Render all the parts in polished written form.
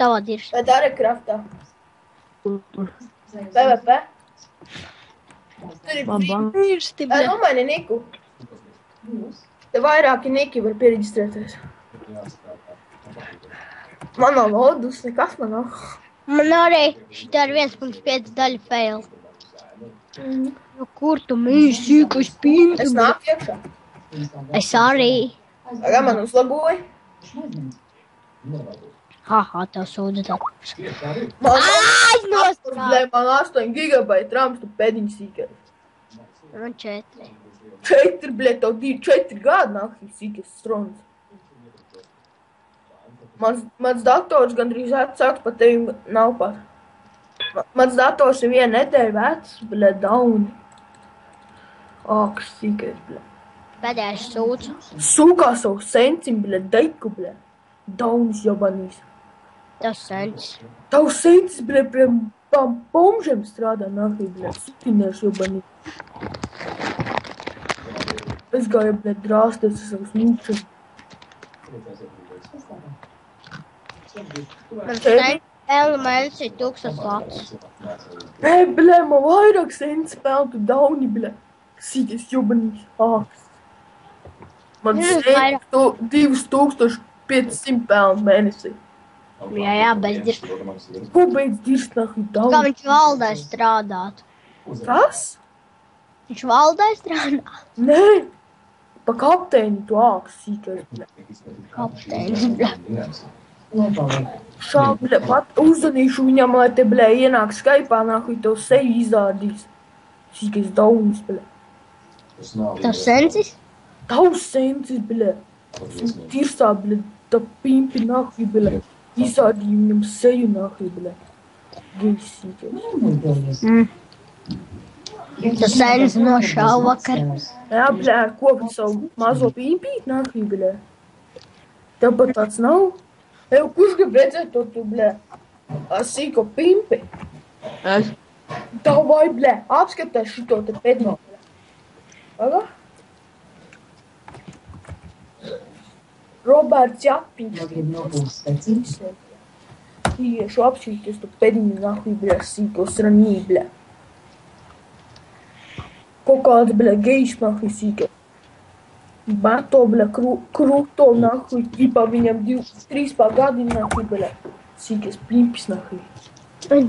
Tavā dirš. Vai tā arī kraftā? PvP? Tur ir Dirsti, bļa. nomaini niku. Te vairāki niki var pieregistrēties. Man nav modus, nekas man nav. Man arī šitā ir 1.5 daļa fail. Nu, kur tu mīsīkais pintu? Es nāku iekšā. Es arī. Tagad man uzlaboja. Haha, tev sūdzu tā. Man 8 gigabaita rams, tu pēdiņš sīkais. Man 4. 4, bļet, tev 4 gadi nāk sīkais strons. Mans dators gandrīz vecāks pat tevi nav pat. Mans dators ir 1 nedēļa vecs, bļet, dauni. Aks sīkais, bļet. Pēdējais sūdzu. Sūkā savu sencim, bļet, deiku, bļet. Daunis jobanīs. Tas sens. Tavs sencis, bļet, pie pomžiem strādā nākī, bļet, sutinēšu jobanīs. Es gāju, bļet, drāsties ar savus mūčiem. Man sens elements ir 1000 lats. Bļet, man vairāk sencis peltu dauni, bļet. Sīkais jobanīs. Aks. Man sencis 2500 pelnu mēnesī. Jā, bez dirst. Ko beidz dirst nākī Kā dauni? viņš valdē strādāt? Kas? Viņš valdē strādā. Nē. Pa kapteini tu āks sīkais, bļet. Kapteinis, bļa. Šā, bļe, pat uzzvanīšu viņam, lai te, bļe, ienāk Skype'ā, nākuj tev seju izrādīs. Sīkais daunis, bļe. Tas sensis? Tavs sencis, bļe. Tirsā, bļe, tā pimpi nākuj, bļe. Izrādīju viņam seju nākuj, bļe. Gejs sīkais. Tas sensis nošāva vakar. Jā, bļe, ar kopu savu mazo pimpīt nākuj, bļe. Tev pat tāds nav? Eju, kurš grib redzēt to tu, bļe, ar sīko pimpi? Es. Tev vai, bļe, apskatās šito te pēdiņu, bļe. Aga? Roberts Japiņš. Iešu apšķīties tu pēdiņu nākuj, bļe, sīko sranī, bļe. Kaut kāds, bļe, gejš nākuj sīkais. Bato, bļa, krūto nākuj, ķipā viņam 2-3 gadi nākuj, bļa. Sīkais pimpis nākuj.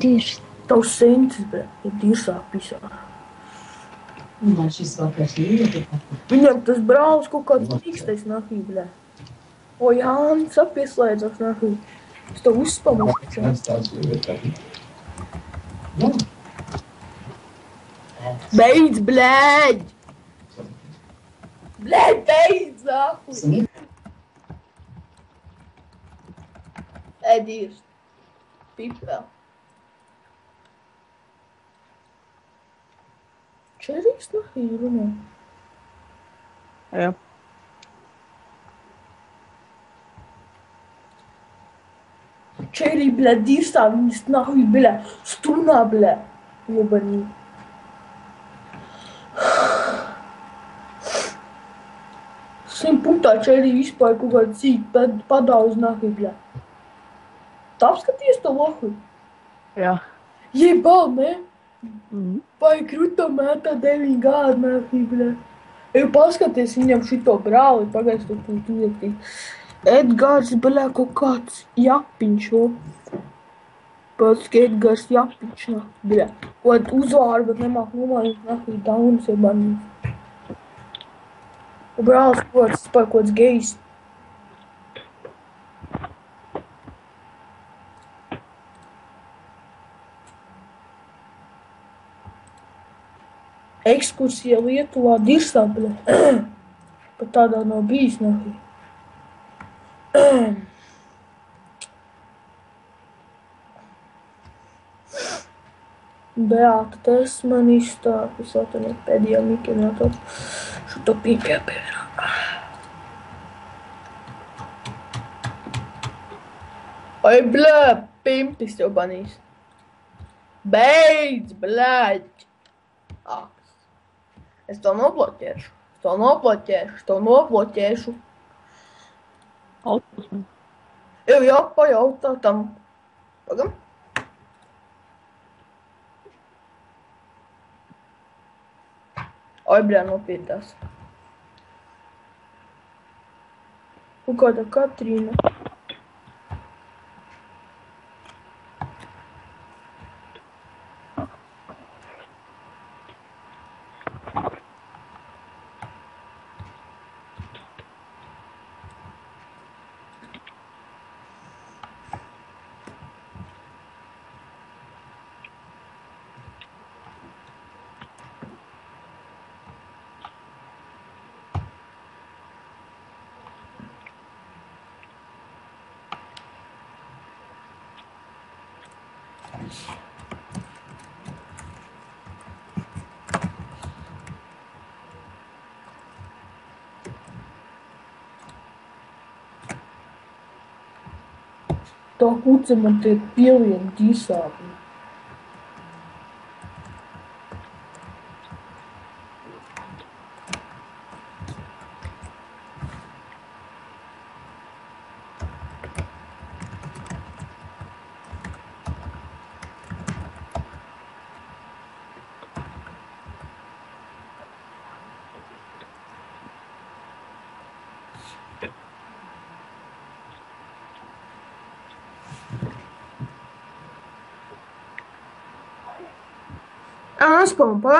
Dirst. Tavs sencis, bļa, ir dirsā pisā. Viņam tas brālis kaut kāds tīkstais nākuj, bļa. O, Jānis apieslēdzās nākuj. Es tev uzspamušu. Beidz, bļēģ! Bļēģ, beidz, nākuj! Dirst. Pipel. Čerīgs nākuj runā. Jā. Čerī, bļa, dirstā viņas nākuj, bļa, strunā, bļa. Jobanī. Punktā čerī vispār kaut kāda cīk padauz nākuj, bļa. Tā apskaties to lohu? Jā. Jebal, ne? Vai kruto mētā 9 gadu nākuj, bļa. Eju paskaties viņam šito brāli, pagaidz to tu iektīk. Edgars, bļa, kaut kāds Japiņš, o. Pats, ka Edgars Japiņš nāk, bļa. Kaut uzvāru, bet nemāk nomājums nākuj daunis, jebanīs. Brālis kaut kāds gejs. Ekskursija Lietuvā Dirsā, bļa. Pat tādā nav bijis, nākuj. Beāta Tesman izstāp, es atvainoju pēdējā mikinātu šo pīpjā pēdējā. Oi, blē, pimpis jau banīs. Beidz, blēģ. Aks. Es to nobloķēšu. Autos man. Eu jāpajautā tam. Pagam. Oi, bļā, nopietās. Un kāda Katrīna? Tā kuce man tiek pielien ģisābi. Spompa.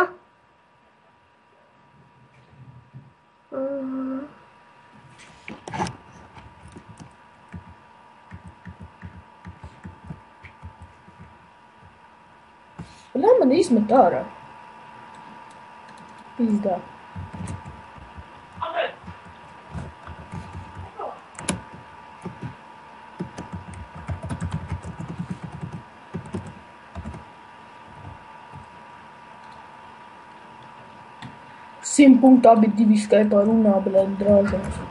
Lai man izmet ārā. Pizdā. Simtpunktā bija 2 Skype'ā runā, blēd, drāžās.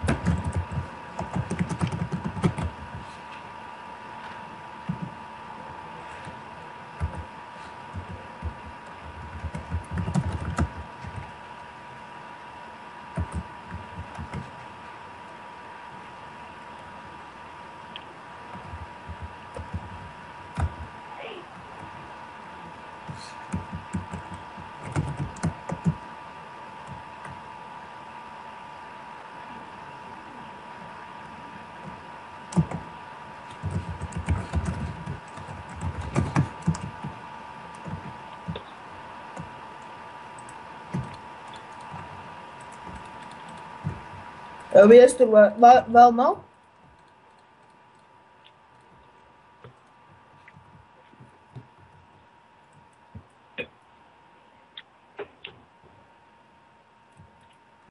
Viestur vēl nav?